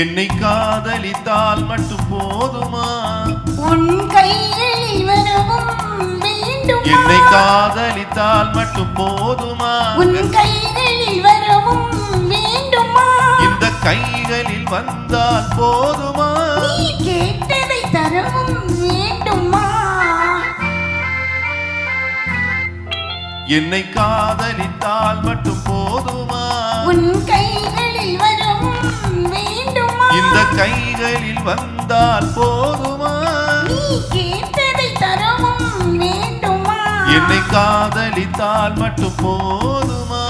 என்னை காதலித்தால் மட்டும் போதுமா? உன் கைகளில் வரவும் வேண்டுமா? என்னை காதலித்தால் மட்டும் போதுமா? உன் கைகளில் வரவும் வேண்டுமா? இந்த கைகளில் வந்தால் போதுமா? நீ கேட்டதை தரவும் வேண்டுமா? என்னை காதலித்தால் மட்டும் போதுமா? உன் கைகளில் வரவும் வேண்டுமா? இந்த கைகளில் வந்தால் போதுமா? நீ கேட்டதை தரவும் வேண்டுமா? என்னை காதலித்தால் மட்டும் போதுமா?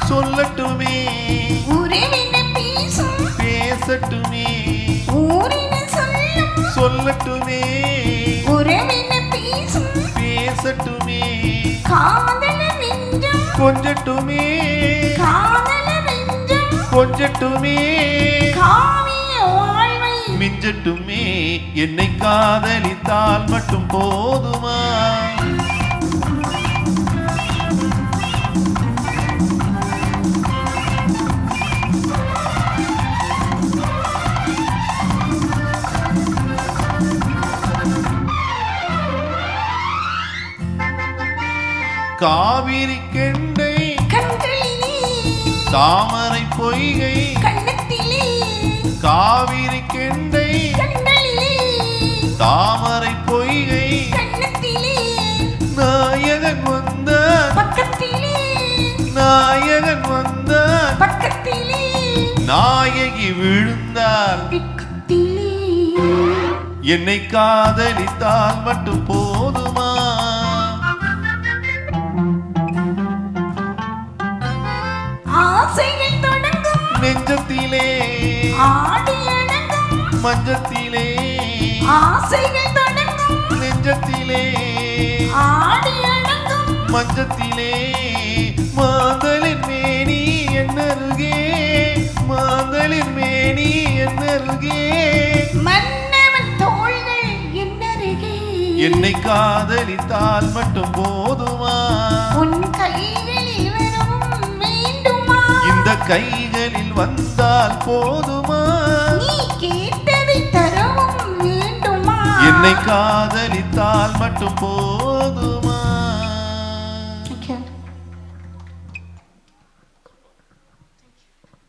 சொல்லட்டுமே, உறவின பேசும் பேசட்டுமே, ஊரின சொல்லும் சொல்லட்டுமே, உறவின பேசும் பேசட்டுமே, காதல நெஞ்சம் கொஞ்சட்டுமே, காதல நெஞ்சம் கொஞ்சட்டுமே, காவிய வாழ்வை மிஞ்சட்டுமே. என்னை காதலித்தால் மட்டும் போதுமா? காவிரி கெண்டை கண்களிலே தாமரை பொய்கை கண்ணத்திலே காவிரி கெண்டை கண்களிலே தாமரை பொய்கை கண்ணத்திலே நாயகன் வந்தான் பக்கத்திலே நாயகன் வந்தான் பக்கத்திலே நாயகி விழுந்தாள் பக்கத்திலே. என்னை காதலித்தால் மட்டும் போதுமா? ஆசைகள் தொடங்கும் நெஞ்சத்திலே ஆடி அடங்கும் மஞ்சத்திலே ஆசைகள் தொடங்கும் நெஞ்சத்திலே ஆடி அடங்கும் மஞ்சத்திலே மாந்தலின் மேனி என்னருகே மாந்தலின் மேனி என்னருகே மன்னவன் தோள்கள் என்னருகே. என்னை காதலித்தால் மட்டும் போதுமா? உன் கைகளில் வரவும் வேண்டுமா? இந்த கைகளில் வந்தால் போதுமா? நீ கேட்டதை தரவும் வேண்டுமா? என்னை காதலித்தால் மட்டும் போதுமா?